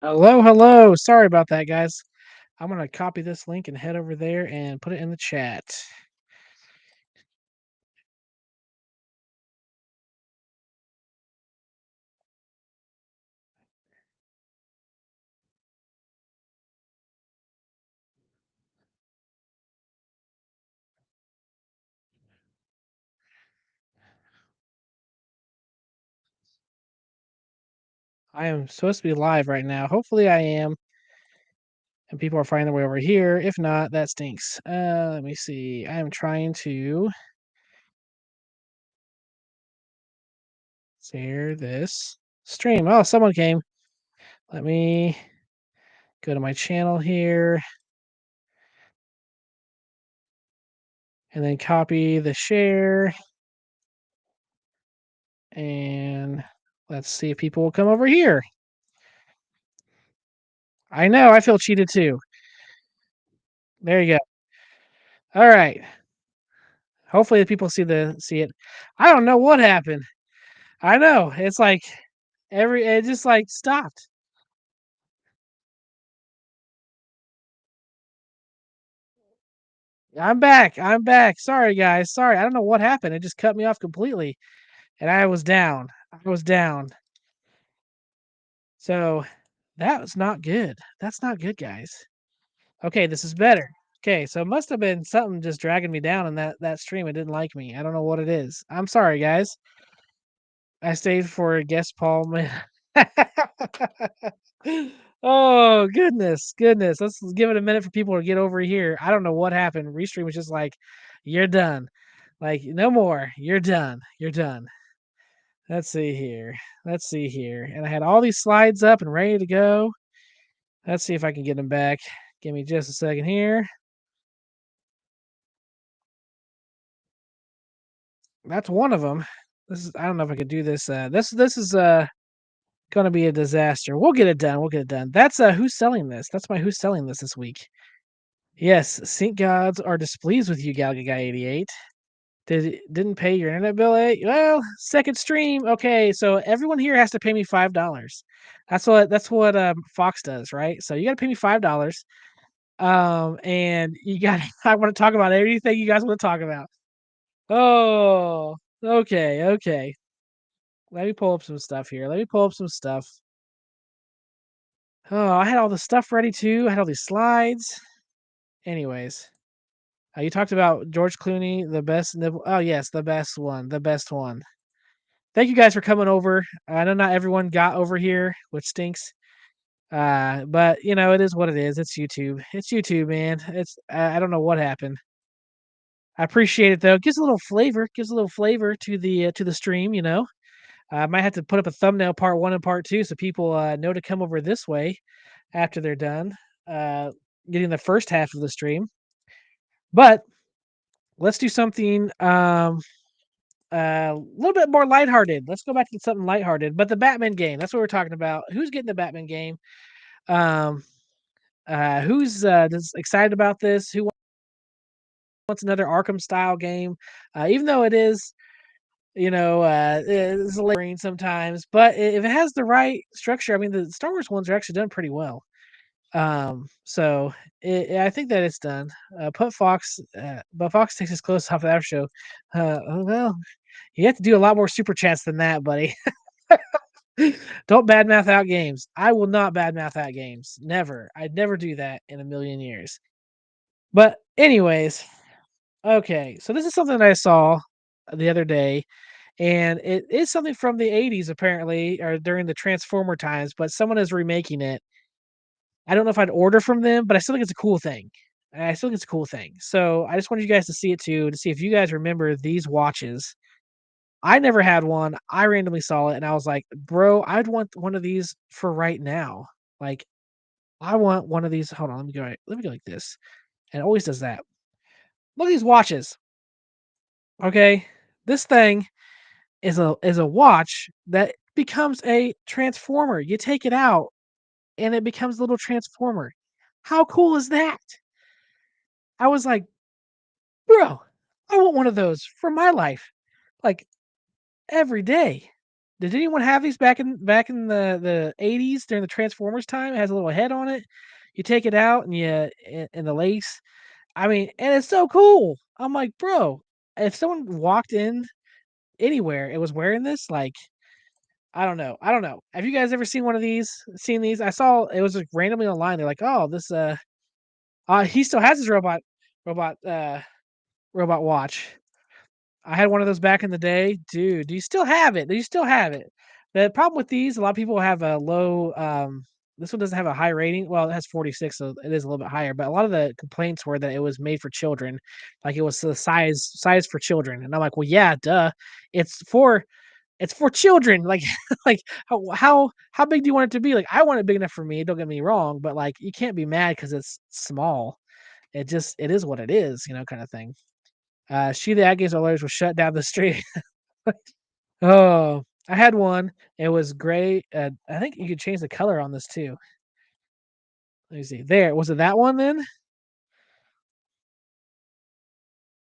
Hello, hello. Sorry about that, guys. I'm gonna copy this link and head over there and put it in the chat. I am supposed to be live right now. Hopefully I am, and people are finding their way over here. If not, that stinks. Let me see. I am trying to share this stream. Oh, someone came. Let me go to my channel here and then copy the share. And let's see if people will come over here. I know, I feel cheated too. There you go. All right. Hopefully the people see it. I don't know what happened. I know. It's like it just like stopped. I'm back. I'm back. Sorry guys. Sorry. I don't know what happened. It just cut me off completely and I was down. I was down. So that was not good. That's not good, guys. Okay, this is better. Okay, so it must have been something just dragging me down in that stream. It didn't like me. I don't know what it is. I'm sorry, guys. I stayed for a guest Paul. Oh, goodness, goodness. Let's give it a minute for people to get over here. I don't know what happened. Restream was just like, "You're done." Like, "No more. You're done. You're done." Let's see here. Let's see here. And I had all these slides up and ready to go. Let's see if I can get them back. Give me just a second here. That's one of them. This is I don't know if I could do this. This is gonna be a disaster. We'll get it done. We'll get it done. That's who's selling this. That's my who's selling this week. Yes, Sync gods are displeased with you, Galga Guy 88. Didn't pay your internet bill, eh? Well, second stream. Okay, so everyone here has to pay me $5. That's what Fox does, right? So you gotta pay me $5. And you got I want to talk about everything you guys want to talk about. Oh, okay, okay. Let me pull up some stuff here. Let me pull up some stuff. Oh, I had all the stuff ready too. I had all these slides. Anyways, you talked about George Clooney, the best nibble. Oh yes, the best one, the best one. Thank you guys for coming over. I know not everyone got over here, which stinks. But you know it is what it is. It's YouTube. It's YouTube, man. I don't know what happened. I appreciate it though. Gives a little flavor. Gives a little flavor to the stream. You know. I might have to put up a thumbnail part one and part two so people know to come over this way after they're done uh, getting the first half of the stream. But let's do something a little bit more lighthearted. Let's go back to something lighthearted. But the Batman game, that's what we're talking about. Who's getting the Batman game? Um, who's excited about this? Who wants another Arkham style game? Even though it is, it's a little sometimes, but if it has the right structure, I mean, the Star Wars ones are actually done pretty well. So I think that it's done. But Fox takes his clothes off after show. Well, you have to do a lot more super chats than that, buddy. Don't badmouth out games. I will not badmouth out games. Never. I'd never do that in a million years. But anyways, okay. So this is something that I saw the other day, and it is something from the 80s apparently, or during the Transformer times, but someone is remaking it. I don't know if I'd order from them, but I still think it's a cool thing. I still think it's a cool thing. So I just wanted you guys to see it too, to see if you guys remember these watches. I never had one. I randomly saw it and I was like, bro, I'd want one of these for right now. Like, I want one of these. Hold on, let me go like this. And it always does that. Look at these watches. Okay. This thing is a watch that becomes a transformer. You take it out and it becomes a little transformer. How cool is that? I was like, bro, I want one of those for my life. Like every day. Did anyone have these back in the '80s during the Transformers time? It has a little head on it. You take it out and and the lace. I mean, and it's so cool. I'm like, "Bro, if someone walked in anywhere and was wearing this, like, I don't know. I don't know. Have you guys ever seen one of these? Seen these? I saw it was, like, randomly online. They're like, "Oh, this, he still has his robot, robot watch." I had one of those back in the day. Dude, do you still have it? Do you still have it? The problem with these, a lot of people have a low, this one doesn't have a high rating. Well, it has 46, so it is a little bit higher, but a lot of the complaints were that it was made for children, like it was the size for children, and I'm like, "Well, yeah, duh. It's for it's for children." Like like, how big do you want it to be? Like, I want it big enough for me, don't get me wrong, but, like, you can't be mad because it's small. It is what it is, kinda thing. She the Aggies Oilers was shut down the street. Oh, I had one. It was gray. I think you could change the color on this too. Let me see. There, was it that one then?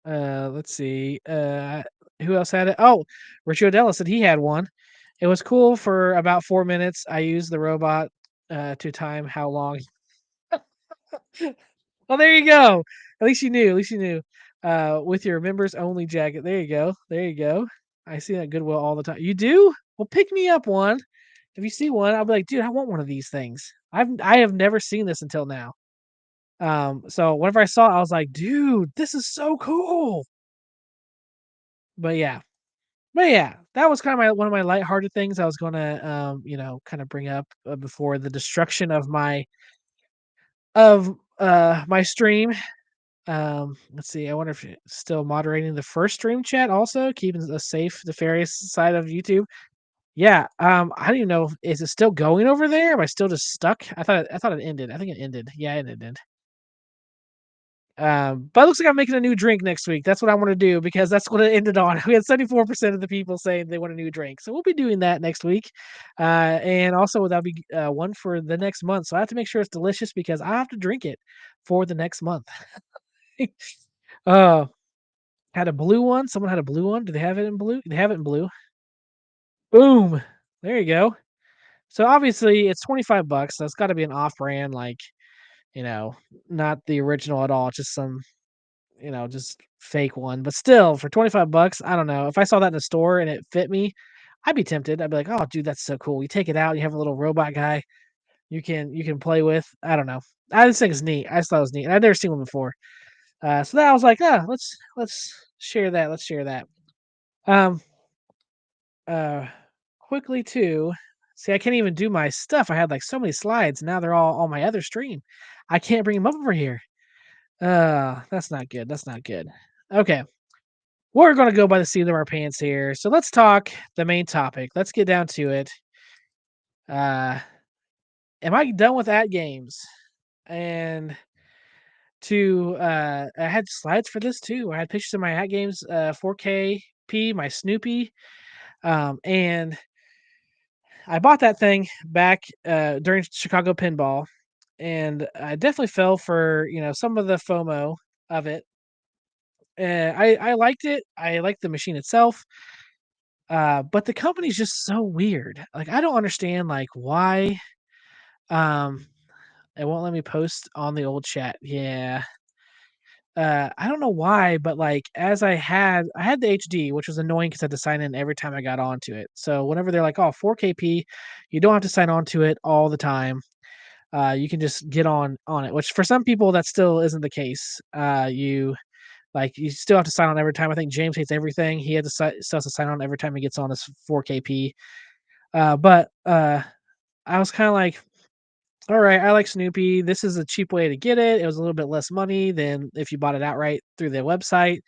Let's see. Who else had it? Oh, Richie Odella said he had one. It was cool for about 4 minutes. I used the robot to time how long. Well, there you go. At least you knew. At least you knew. With your members only jacket. There you go. There you go. I see that Goodwill all the time. You do? Well, pick me up one. If you see one, I'll be like, dude, I want one of these things. I have never seen this until now. So whenever I saw it, I was like, dude, this is so cool. But yeah. But yeah, that was kind of my one of my lighthearted things I was gonna kind of bring up before the destruction of my stream. Let's see. I wonder if you're still moderating the first stream chat also, keeping a safe, nefarious side of YouTube. Yeah. I don't even know. Is it still going over there? Am I still just stuck? I thought it ended. I think it ended. Yeah, it ended. But it looks like I'm making a new drink next week. That's what I want to do because that's what it ended on. We had 74% of the people saying they want a new drink. So we'll be doing that next week. And also that'll be one for the next month. So I have to make sure it's delicious because I have to drink it for the next month. uh had a blue one. Someone had a blue one. Do they have it in blue? They have it in blue. Boom. There you go. So obviously it's 25 bucks. So it's got to be an off brand, like, you know, not the original at all. Just some, just fake one. But still, for 25 bucks, I don't know. If I saw that in the store and it fit me, I'd be tempted. I'd be like, oh, dude, that's so cool. You take it out, you have a little robot guy you can play with. I don't know. I just think it's neat. I just thought it was neat. And I'd never seen one before. So then I was like, let's share that. Let's share that. Um, uh, quickly too. See, I can't even do my stuff. I had like so many slides. Now they're all on my other stream. I can't bring them up over here. That's not good. That's not good. Okay, we're gonna go by the seat of our pants here. So let's talk the main topic. Let's get down to it. Uh, am I done with at games? And I had slides for this too. I had pictures of my at games, 4K P, my Snoopy. And I bought that thing back during Chicago Pinball, and I definitely fell for some of the FOMO of it. I liked it. I liked the machine itself. But the company's just so weird. Like I don't understand like why um it won't let me post on the old chat. Yeah. I don't know why, but like as I had the HD, which was annoying because I had to sign in every time I got onto it. So whenever they're like, oh, 4KP, you don't have to sign on to it all the time. You can just get on it, which for some people that still isn't the case. You still have to sign on every time. I think James hates everything. He had to still has to sign on every time he gets on his 4KP. But I was kind of like, all right, I like Snoopy. This is a cheap way to get it. It was a little bit less money than if you bought it outright through the website.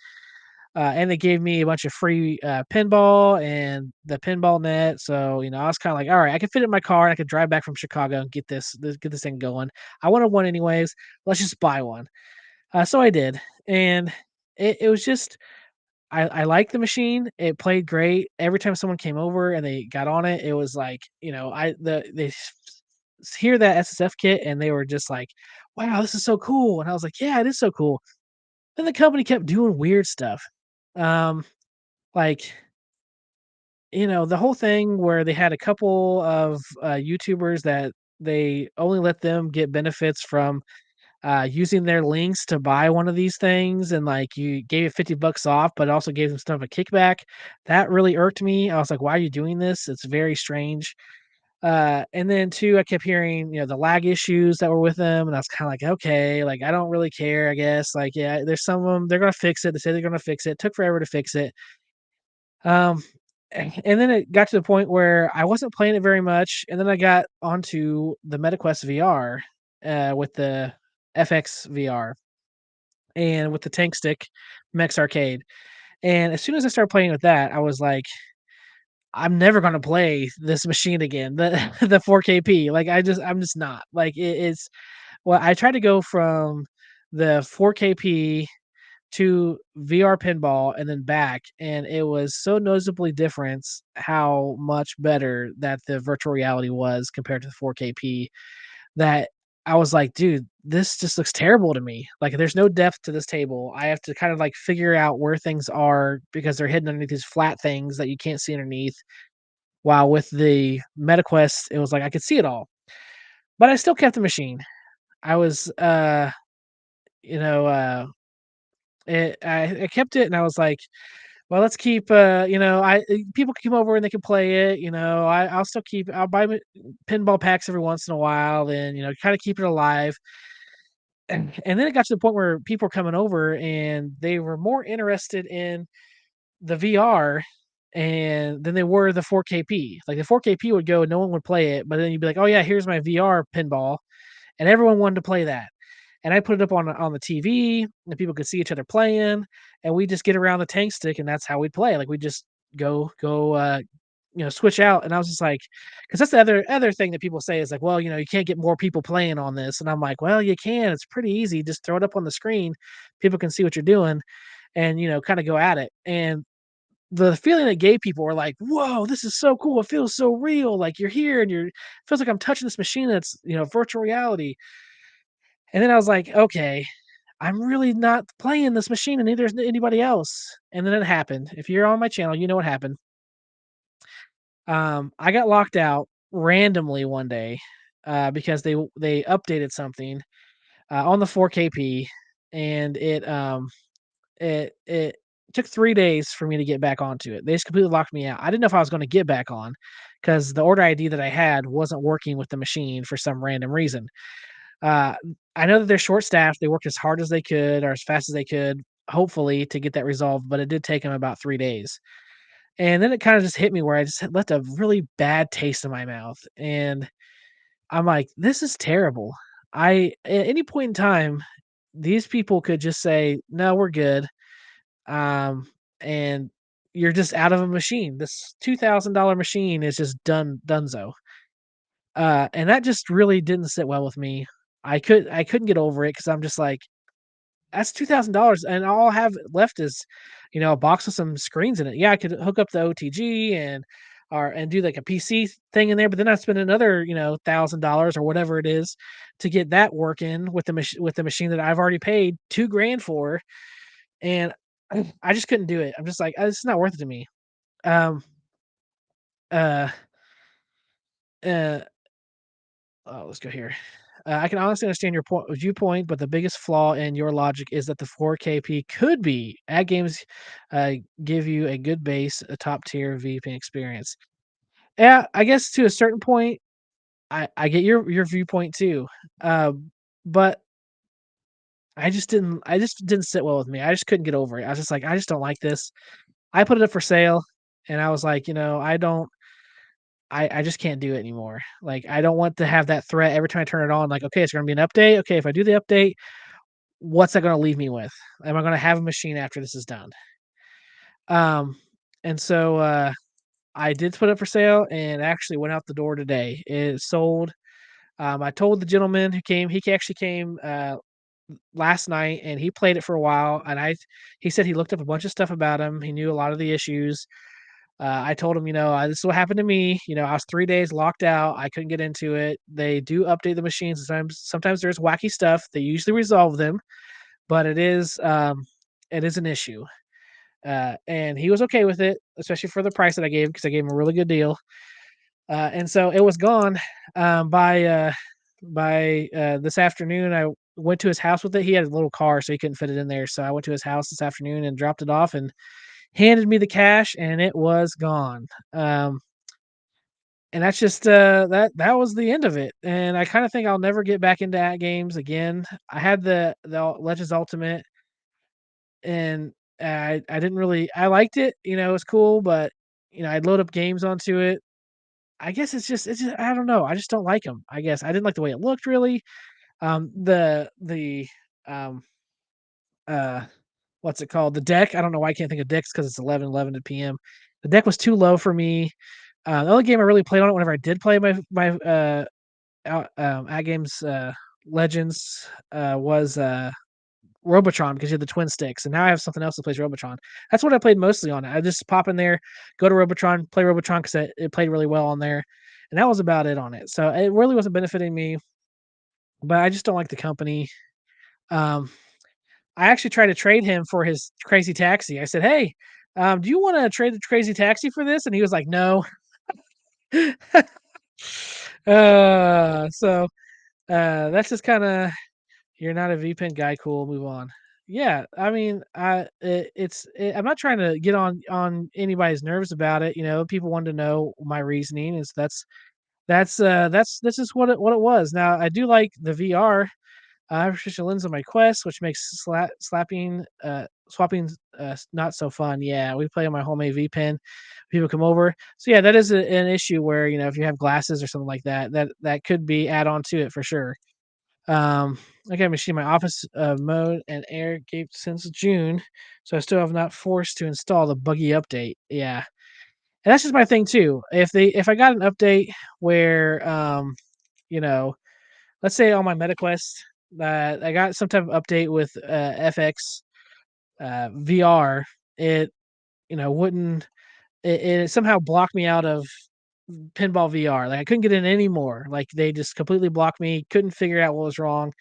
And they gave me a bunch of free pinball and the pinball net. So I was kind of like, all right, I can fit it in my car and I could drive back from Chicago and get this thing going. I wanted one anyways. Let's just buy one. So I did, and it was just I liked the machine. It played great. Every time someone came over and they got on it, it was like, they hear that SSF kit and they were just like, "Wow, this is so cool." And I was like, "Yeah, it is so cool." Then the company kept doing weird stuff. Um, like the whole thing where they had a couple of, YouTubers that they only let them get benefits from, using their links to buy one of these things, and, like, you gave it $50 off, but also gave them some of a kickback. That really irked me. I was like, "Why are you doing this?" It's very strange. And then 2, I kept hearing, the lag issues that were with them, and I was kinda like, "Okay, like, I don't really care, I guess." Like, yeah, there's some of them, they're gonna fix it. They say they're gonna fix it. Took forever to fix it. Um, and then it got to the point where I wasn't playing it very much, and then I got onto the MetaQuest VR, with the FX VR and with the Tank Stick Mex Arcade. And as soon as I started playing with that, I was like, "I'm never gonna play this machine again, the the 4KP." Like, I'm just not. Like, it's well, I tried to go from the 4KP to VR pinball and then back, and it was so noticeably different how much better that the virtual reality was compared to the 4KP, that I was like, "Dude, this just looks terrible to me." Like, there's no depth to this table. I have to kind of, like, figure out where things are because they're hidden underneath these flat things that you can't see underneath, while with the MetaQuest, it was like I could see it all. But I still kept the machine. I was, you know, I kept it, and I was like, "Well, let's keep, people can come over and they can play it, I'll buy pinball packs every once in a while and, kinda keep it alive." And then it got to the point where people were coming over and they were more interested in the VR and than they were the 4KP. Like, the 4KP would go and no one would play it, but then you'd be like, "Oh, yeah, here's my VR pinball," and everyone wanted to play that. And I put it up on the TV, and people could see each other playing, and we just get around the tank stick, and that's how we'd play. Like, we just switch out. And I was just like, because that's the other thing that people say is like, well, you can't get more people playing on this, and I'm like, well, you can. It's pretty easy. Just throw it up on the screen, people can see what you're doing, and kind of go at it. And the feeling that gay people were like, whoa, this is so cool. It feels so real. Like, you're here, and it feels like I'm touching this machine that's virtual reality. And then I was like, okay, I'm really not playing this machine, and neither is anybody else. And then it happened. If you're on my channel, you know what happened. I got locked out randomly one day, because they updated something, on the 4KP, and it took 3 days for me to get back onto it. They just completely locked me out. I didn't know if I was gonna get back on, because the order ID that I had wasn't working with the machine for some random reason. Uh, I know that they're short-staffed. They worked as hard as they could or as fast as they could, hopefully, to get that resolved, but it did take them about 3 days. And then it kinda just hit me where I just had left a really bad taste in my mouth, and I'm like, "This is terrible." At any point in time, these people could just say, "No, we're good," and you're just out of a machine. This $2,000 machine is just donezo. And that just really didn't sit well with me. I couldn't get over it because 'cause I'm just like, "That's $2,000, and all I have left is, a box with some screens in it." Yeah, I could hook up the OTG and do, like, a PC thing in there, but then I spend another, $1,000 or whatever it is to get that working with the machine that I've already paid 2 grand for, and I just couldn't do it. I'm just like, "It's not worth it to me." Um, uh, uh let's go here. I can honestly understand your viewpoint, but the biggest flaw in your logic is that the 4KP could be ad games, give you a good base, a top tier VP experience. Yeah, I guess to a certain point, I get your viewpoint too, but I just didn't sit well with me. I just couldn't get over it. I was just like, I just don't like this. I put it up for sale, and I was like, I don't. I just can't do it anymore. Like, I don't want to have that threat every time I turn it on, like, "Okay, it's gonna be an update. Okay, if I do the update, what's that gonna leave me with? Am I gonna have a machine after this is done?" Um, and so, I did put it for sale and actually went out the door today. It sold. I told the gentleman who came, actually came, last night, and he played it for a while, and he said he looked up a bunch of stuff about him. He knew a lot of the issues. I told him, "This is what happened to me. I was 3 days locked out. I couldn't get into it. They do update the machines. Sometimes there's wacky stuff. They usually resolve them, but it is an issue." and he was okay with it, especially for the price that I gave because I gave him a really good deal. And so it was gone by this afternoon. I went to his house with it. He had a little car, so he couldn't fit it in there. So I went to his house this afternoon and dropped it off and handed me the cash, and it was gone. And that's just that was the end of it. And I kind of think I'll never get back into at games again. I had the Legends Ultimate, and I didn't really I liked it. It was cool, but I'd load up games onto it. I guess it's just I don't know. I just don't like them. I guess I didn't like the way it looked really. The um uh what's it called? The deck. I don't know why I can't think of decks because it's 11 p.m. The deck was too low for me. The only game I really played on it whenever I did play at games Legends was Robotron because you had the twin sticks, and now I have something else that plays Robotron. That's what I played mostly on it. I just pop in there, go to Robotron, play Robotron because it played really well on there, and that was about it on it. So it really wasn't benefiting me, but I just don't like the company. Um, I actually tried to trade him for his Crazy Taxi. I said, "Hey, do you want to trade the Crazy Taxi for this?" And he was like, "No." So that's just kind of you're not a VPN guy. Cool, move on. Yeah, I mean, I'm not trying to get on anybody's nerves about it. People want to know my reasoning, is that's this is what it was. Now I do like the VR. I have a lens on my Quest, which makes swapping not so fun. Yeah, we play on my homemade VPN. People come over, so yeah, that is an issue where if you have glasses or something like that, that could be add on to it for sure. Okay, machine my office mode and air gate since June, so I still have not forced to install the buggy update. Yeah, and that's just my thing too. If I got an update where you know, let's say on my MetaQuest that I got some type of update with FX VR, it wouldn't it somehow blocked me out of pinball VR. Like I couldn't get in anymore. Like they just completely blocked me. Couldn't figure out what was wrong.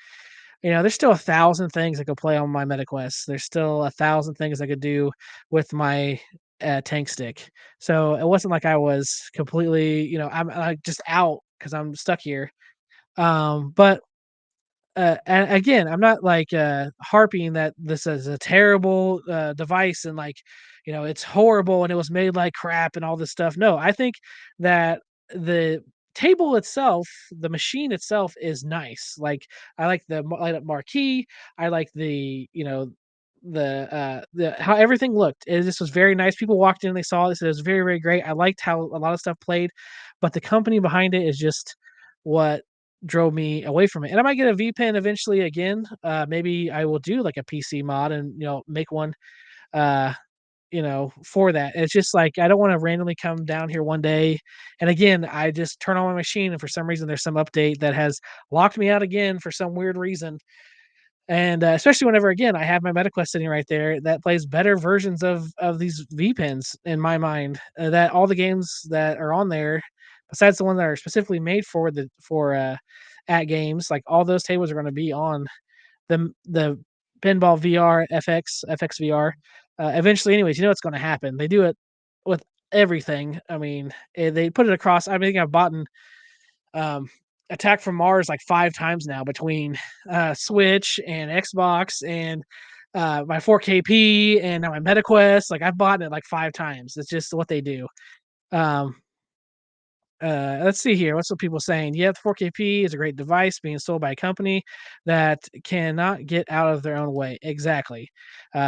There's still 1,000 things I could play on my MetaQuest. There's still 1,000 things I could do with my tank stick. So it wasn't like I was completely, I'm just out because I'm stuck here. But and again, I'm not like harping that this is a terrible device and like, it's horrible and it was made like crap and all this stuff. No, I think that the table itself, the machine itself is nice. Like I like the light up marquee. I like the how everything looked. It just was very nice. People walked in, they saw this. It was very, very great. I liked how a lot of stuff played, but the company behind it is just what drove me away from it. And I might get a VPN eventually again. Maybe I will do like a PC mod and make one uh for that. It's just like I don't want to randomly come down here one day and again I just turn on my machine and for some reason there's some update that has locked me out again for some weird reason. And especially whenever again I have my MetaQuest sitting right there that plays better versions of these VPNs in my mind. That all the games that are on there, besides the ones that are specifically made for at games, like all those tables are going to be on the Pinball VR FX VR. Eventually, anyways, what's going to happen. They do it with everything. I mean, they put it across. I mean, I've bought um, Attack from Mars like 5 times now between Switch and Xbox and my 4KP and now my MetaQuest. Like I've bought it like 5 times. It's just what they do. Um, let's see here. What's what people saying? Yeah, the 4KP is a great device being sold by a company that cannot get out of their own way. Exactly.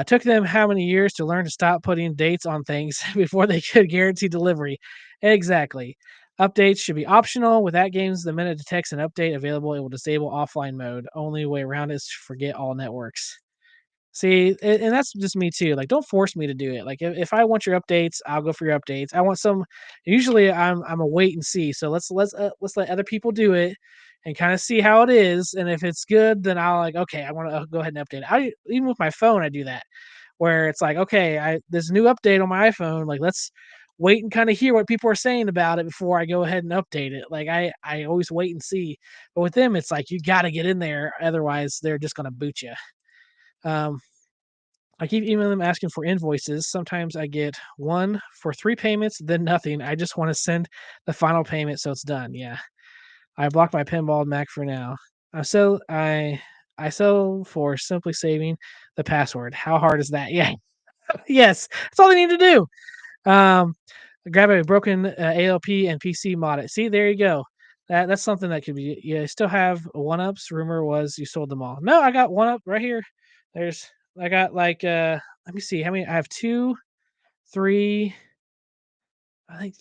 Took them how many years to learn to stop putting dates on things before they could guarantee delivery? Exactly. Updates should be optional. With that games, the minute it detects an update available, it will disable offline mode. Only way around is to forget all networks. See, and that's just me too. Like, don't force me to do it. Like, if I want your updates, I'll go for your updates. I want some. Usually, I'm a wait and see. So let's let other people do it and kind of see how it is. And if it's good, then I'll like okay, I want to go ahead and update it. I even with my phone, I do that where it's like okay, there's a new update on my iPhone. Like, let's wait and kind of hear what people are saying about it before I go ahead and update it. Like I always wait and see. But with them, it's like you got to get in there, otherwise they're just gonna boot you. Um, I keep emailing them asking for invoices. Sometimes I get one for 3 payments, then nothing. I just wanna send the final payment so it's done. Yeah. I blocked my pinball Mac for now. I sell I I sell for simply saving the password. How hard is that? Yeah. Yes. That's all they need to do. Um, grab a broken ALP and PC mod it. See, there you go. That's something that could be. You still have one ups. Rumor was you sold them all. No, I got one up right here. There's. I got like. Let me see how many. I have two, three. I think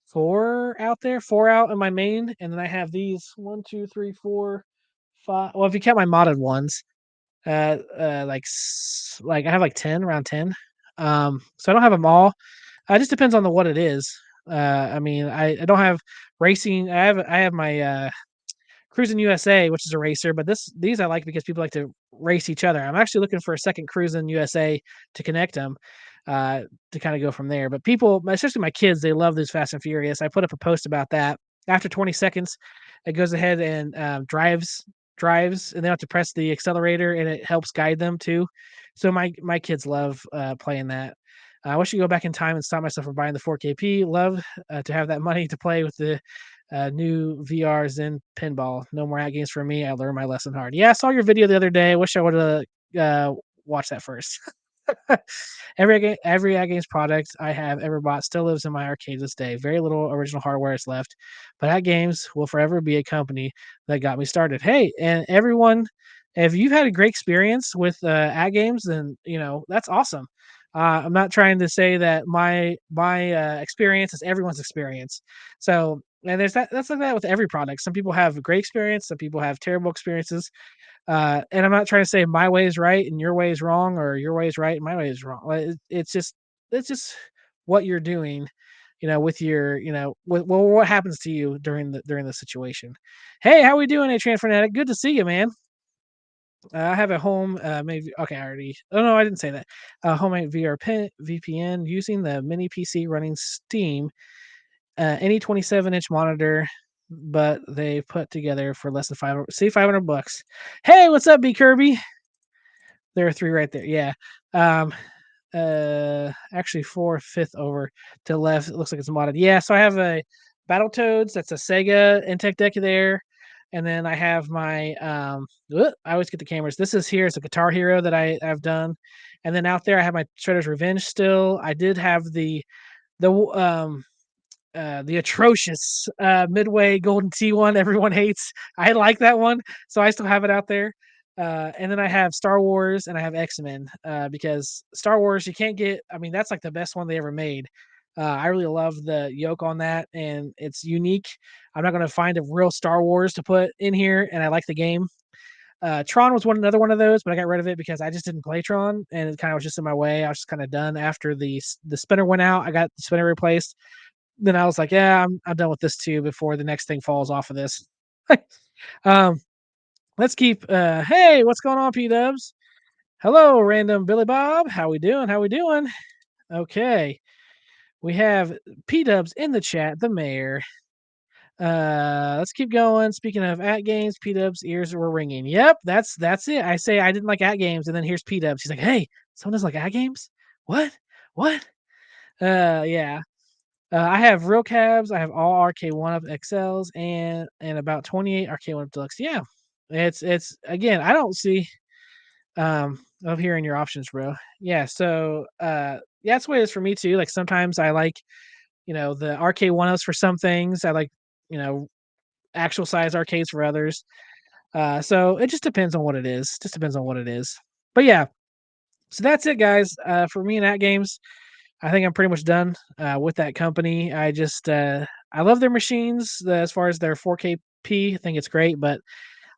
four out there. Four out in my main, and then I have these one, two, three, four, five. Well, if you count my modded ones, like I have like 10, around 10. So I don't have them all. It just depends on the what it is. I mean, I don't have racing. I have my Cruising USA, which is a racer, but these I like because people like to race each other. I'm actually looking for a second Cruising USA to connect them, to kind of go from there. But people, especially my kids, they love these Fast and Furious. I put up a post about that. After 20 seconds, it goes ahead and drives, and they have to press the accelerator, and it helps guide them too. So my kids love playing that. I wish I could go back in time and stop myself from buying the 4KP. Love to have that money to play with the new VRs in pinball. No more ad games for me. I learned my lesson hard. Yeah, I saw your video the other day. I wish I would have watched that first. Every ad games product I have ever bought still lives in my arcade this day. Very little original hardware is left, but ad games will forever be a company that got me started. Hey, and everyone, if you've had a great experience with ad games, then that's awesome. I'm not trying to say that my experience is everyone's experience. So, and that's like that with every product. Some people have a great experience, some people have terrible experiences. And I'm not trying to say my way is right and your way is wrong, or your way is right and my way is wrong. It's just what you're doing, with your, what happens to you during the situation. Hey, how we doing, Atrian Fanatic? Good to see you, man. I have a home, maybe. Okay, I already. Oh no, I didn't say that. Homemade VPN using the mini PC running Steam, any 27-inch monitor, but they put together for less than 500 bucks. Hey, what's up, B Kirby? There are three right there. Yeah. Um, actually four, fifth over to the left. It looks like it's modded. Yeah, so I have a Battletoads. That's a Sega Intech deck there. And then I have my I always get the cameras. This is here. It's a Guitar Hero that I've done. And then out there I have my Shredder's Revenge still. I did have the atrocious Midway Golden Tee one everyone hates. I like that one, so I still have it out there. And then I have Star Wars and I have X-Men, because Star Wars you can't get. I mean, that's like the best one they ever made. I really love the yoke on that, and it's unique. I'm not going to find a real Star Wars to put in here, and I like the game. Tron was another one of those, but I got rid of it because I just didn't play Tron, and it kind of was just in my way. I was just kind of done after the spinner went out. I got the spinner replaced. Then I was like, yeah, I'm done with this too before the next thing falls off of this. um, let's keep. Hey, what's going on, P Dubs? Hello, random Billy Bob. How we doing? How we doing? Okay, we have P Dubs in the chat. The mayor. Let's keep going. Speaking of at games, P Dubs ears were ringing. Yep, that's it. I say I didn't like at games, and then here's P Dubs. He's like, hey, someone doesn't like at games. What? What? Yeah. I have real cabs. I have all RK1 up XLs and about 28 RK1 up deluxe. Yeah, it's again. I don't see of hearing your options, bro. Yeah, so yeah, that's the way it is for me too. Like sometimes I like the RK1 ups for some things. I like you know actual size arcades for others. So it just depends on what it is. Just depends on what it is. But yeah, so that's it, guys. For me and at games. I think I'm pretty much done with that company. I love their machines as far as their 4KP. I think it's great, but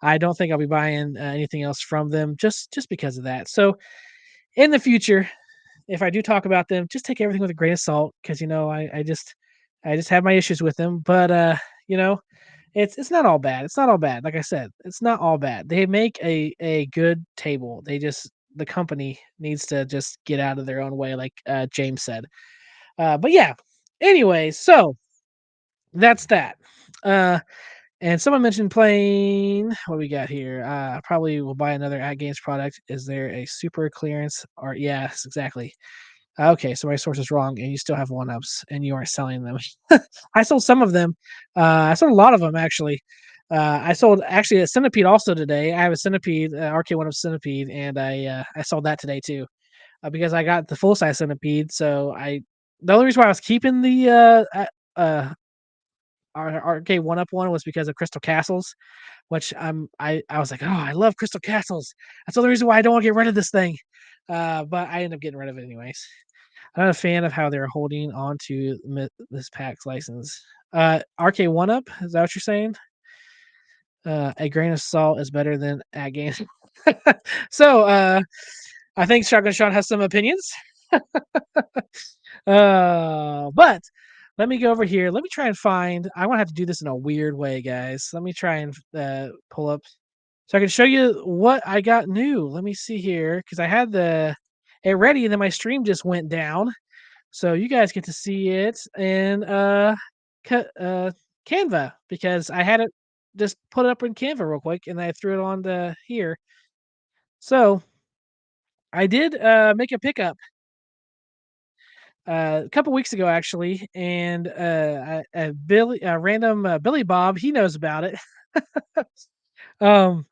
I don't think I'll be buying anything else from them just because of that. So in the future, if I do talk about them, just take everything with a grain of salt because I just have my issues with them. But you know, it's not all bad. It's not all bad. Like I said, it's not all bad. They make a good table. The company needs to just get out of their own way, like James said. But yeah, anyway, so that's that. Uh, And someone mentioned playing what do we got here? Probably will buy another at games product. Is there a super clearance or yes, exactly. Okay, so my source is wrong, and you still have one ups, and you aren't selling them. I sold some of them. I sold a lot of them actually. I sold actually a centipede also today. I have a centipede, RK one of centipede, and I sold that today too because I got the full size centipede. So I the only reason why I was keeping the RK one up one was because of Crystal Castles, which I was like, oh, I love Crystal Castles. That's the only reason why I don't want to get rid of this thing. But I end up getting rid of it anyways. I'm not a fan of how they're holding on to this PAX license. RK One Up, is that what you're saying? A grain of salt is better than at games. So I think Shotgun Sean has some opinions. But let me go over here. Let me try and find. I want to have to do this in a weird way, guys. Let me try and pull up so I can show you what I got new. Let me see here because I had it ready and then my stream just went down. So you guys get to see it in Canva because I had it just put it up in Canva real quick and I threw it on to here. So I did make a pickup a couple weeks ago actually, and Billy, random Billy Bob, he knows about it. um,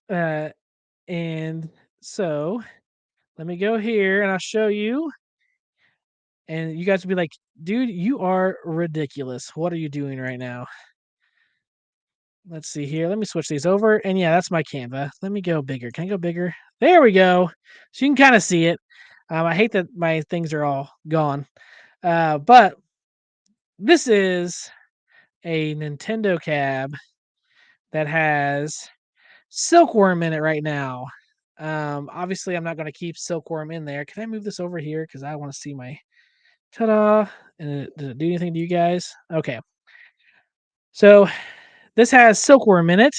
uh, and so let me go here and I'll show you. And you guys will be like, dude, you are ridiculous. What are you doing right now? Let's see here. Let me switch these over. And yeah, that's my Canva. Let me go bigger. Can I go bigger? There we go. So you can kind of see it. I hate that my things are all gone. But this is a Nintendo cab that has Silkworm in it right now. Obviously, I'm not going to keep Silkworm in there. Can I move this over here? Because I want to see my ta-da. And did it do anything to you guys? Okay. So this has Silkworm in it.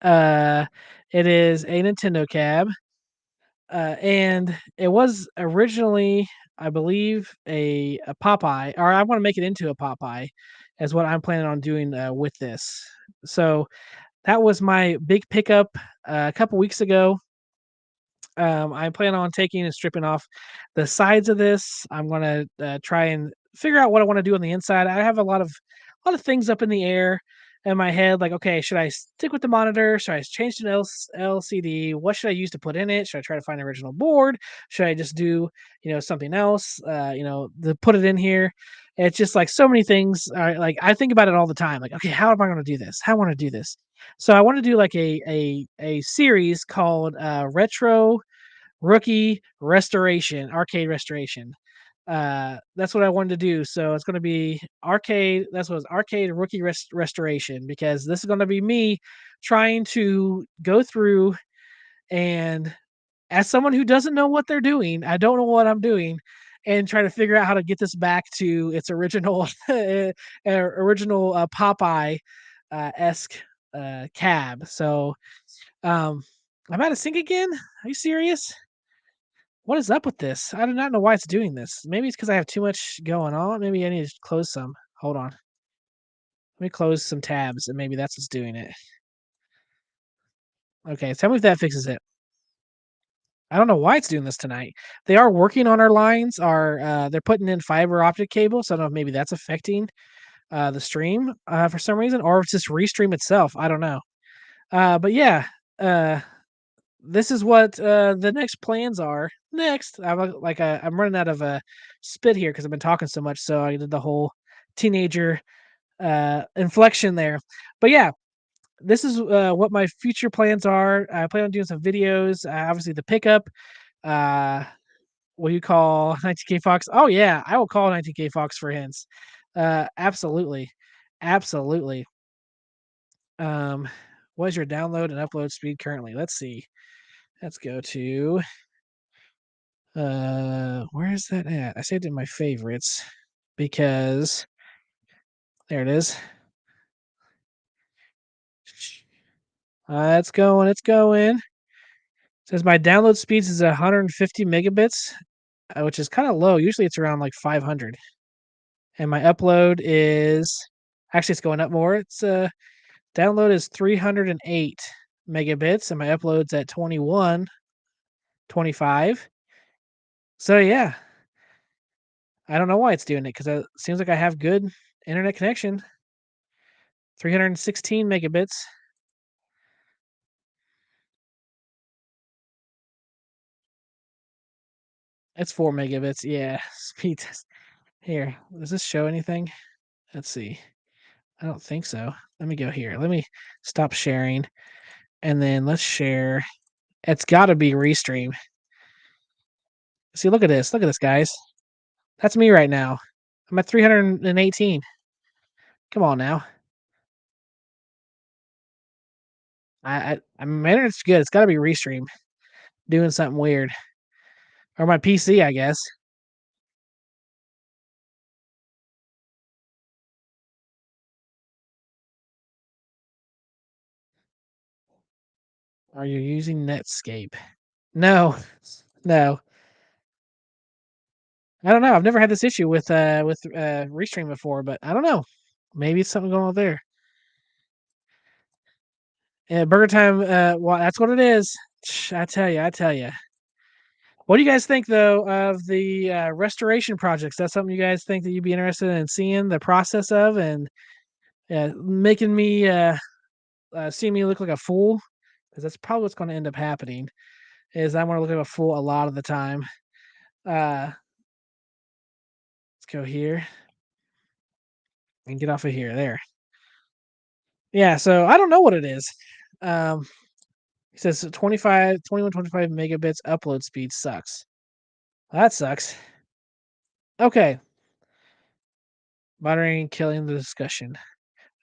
Uh, it is a Nintendo cab, and it was originally, I believe, a Popeye, or I want to make it into a Popeye, is what I'm planning on doing with this. So that was my big pickup a couple weeks ago. I plan on taking and stripping off the sides of this. I'm gonna try and figure out what I want to do on the inside. I have a lot of things up in the air in my head. Like, okay, should I stick with the monitor? Should I change to an LCD? What should I use to put in it? Should I try to find an original board? Should I just do something else? To put it in here. It's just like so many things. Like I think about it all the time. Like, okay, how am I going to do this? How I want to do this? So I want to do like a series called Retro Rookie Restoration, Arcade Restoration. That's what I wanted to do. So it's going to be arcade. That's what it's arcade rookie restoration because this is going to be me trying to go through and as someone who doesn't know what they're doing, I don't know what I'm doing, and try to figure out how to get this back to its original original Popeye esque cab. So I'm out of sync again. Are you serious? What is up with this? I do not know why it's doing this. Maybe it's because I have too much going on. Maybe I need to close some. Hold on. Let me close some tabs and maybe that's what's doing it. Okay, tell me if that fixes it. I don't know why it's doing this tonight. They are working on our lines. They're putting in fiber optic cable, so I don't know if maybe that's affecting the stream for some reason, or if it's just restream itself. I don't know. But yeah, uh, this is what the next plans are. Next, I'm running out of a spit here because I've been talking so much. So I did the whole teenager inflection there. But yeah, this is what my future plans are. I plan on doing some videos. Obviously, the pickup. Uh, what do you call 19K Fox? Oh yeah, I will call 19K Fox for hints. Absolutely, absolutely. Um, what is your download and upload speed currently? Let's see. Let's go to where is that at? I saved it in my favorites because there it is. It's going, it's going. It says my download speeds is 150 megabits, which is kind of low. Usually it's around like 500. And my upload is actually it's going up more. It's Download is 308 megabits, and my upload's at 2125. So yeah, I don't know why it's doing it because it seems like I have good internet connection. 316 megabits. It's 4 megabits. Yeah, speed test. Here, does this show anything? Let's see. I don't think so. Let me go here. Let me stop sharing, and then let's share. It's got to be Restream. See, look at this. Look at this, guys. That's me right now. I'm at 318. Come on now. I mean, it's good. It's got to be Restream doing something weird, or my PC, I guess. Are you using Netscape? No, no. I don't know. I've never had this issue with Restream before, but I don't know. Maybe it's something going on there. Yeah, Burger Time. Well, that's what it is. I tell you. I tell you. What do you guys think though of the restoration projects? That's something you guys think that you'd be interested in seeing the process of, and making me seeing me look like a fool, because that's probably what's going to end up happening. Is I'm going to look like a fool a lot of the time. Let's go here and get off of here. There. Yeah. So I don't know what it is. Um, It says 2125 megabits upload speed sucks. That sucks. Okay. Moderating, killing the discussion.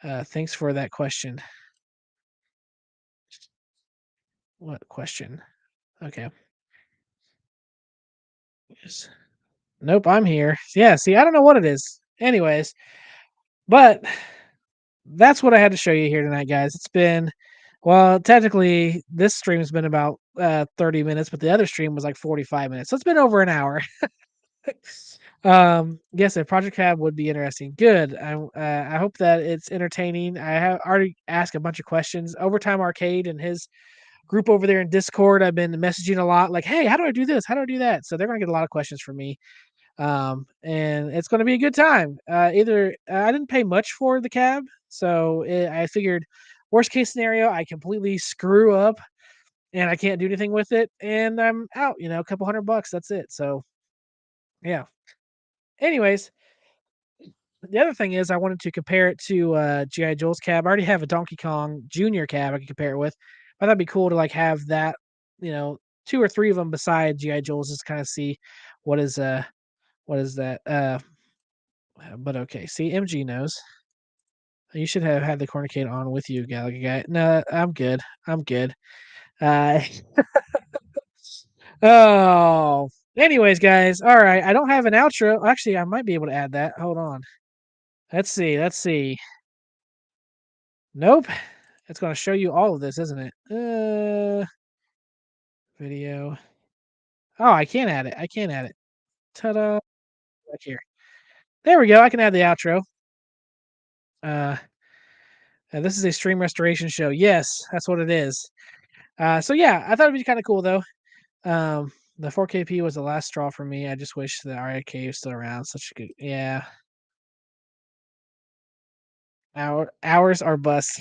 Thanks for that question. What question? Okay. Yes. Nope, I'm here. Yeah, see, I don't know what it is. Anyways, but that's what I had to show you here tonight, guys. It's been, well, technically this stream's been about 30 minutes, but the other stream was like 45 minutes. So it's been over an hour. Yes, a Project Cab would be interesting. Good. I hope that it's entertaining. I have already asked a bunch of questions. Overtime Arcade and his group over there in Discord, I've been messaging a lot, like, "Hey, how do I do this? How do I do that?" So they're gonna get a lot of questions from me. And it's gonna be a good time. Either I didn't pay much for the cab, so I figured worst case scenario, I completely screw up and I can't do anything with it, and I'm out. A couple $100. That's it. So yeah. Anyways, the other thing is I wanted to compare it to GI Joe's cab. I already have a Donkey Kong Junior cab I could compare it with. But that'd be cool to like have that, you know, two or three of them beside GI Joe's, just kind of see what is that. But okay, see, MG knows. You should have had the cornicade on with you, Gallagher guy. No, I'm good. I'm good. Uh oh. Anyways, guys. All right. I don't have an outro. Actually, I might be able to add that. Hold on. Let's see. Let's see. Nope. It's going to show you all of this, isn't it? Video. Oh, I can't add it. I can't add it. Ta-da! Right here. There we go. I can add the outro. Uh, this is a stream restoration show. Yes, that's what it is. So yeah, I thought it'd be kind of cool though. The 4KP was the last straw for me. I just wish the RIK was still around. Such a good, yeah. Hours are bust.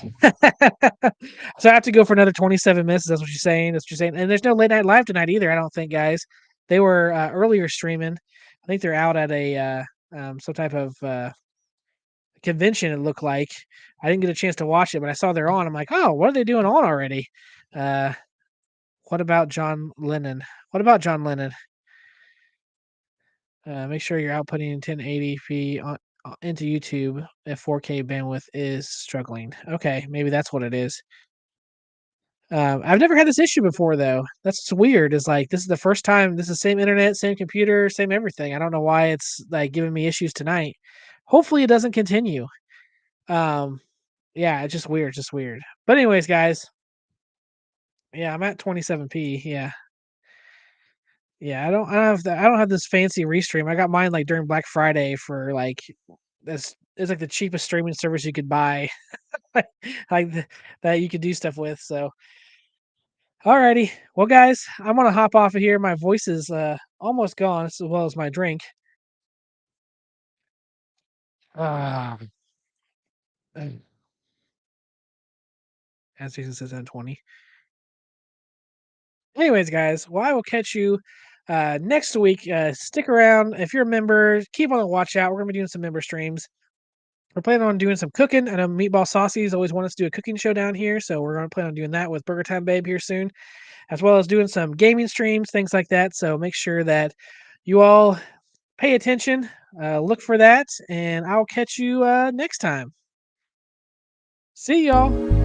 So I have to go for another 27 minutes. That's what you're saying. That's what you're saying. And there's no late night live tonight either. I don't think, guys. They were earlier streaming. I think they're out at a some type of convention. It looked like. I didn't get a chance to watch it, but I saw they're on. I'm like, oh, what are they doing on already? Uh, what about John Lennon? What about John Lennon? Make sure you're outputting in 1080p into YouTube if 4K bandwidth is struggling. Okay, maybe that's what it is. I've never had this issue before though. That's weird. Is like this is the first time. This is the same internet, same computer, same everything. I don't know why it's like giving me issues tonight. Hopefully it doesn't continue. Um, yeah, it's just weird. Just weird. But anyways, guys. Yeah, I'm at 27p. Yeah, yeah. I don't have that. I don't have this fancy restream. I got mine like during Black Friday for like That's it's like the cheapest streaming service you could buy, like that you could do stuff with. So, alrighty, well, guys, I'm gonna hop off of here. My voice is almost gone, as well as my drink. Ah, as Jason says, at 20. Anyways, guys, well, I will catch you next week. Stick around if you're a member. Keep on the watch out. We're gonna be doing some member streams. We're planning on doing some cooking. I know Meatball Saucy's always want us to do a cooking show down here, so we're gonna plan on doing that with Burger Time Babe here soon, as well as doing some gaming streams, things like that. So make sure that you all pay attention, look for that, and I'll catch you next time. See y'all.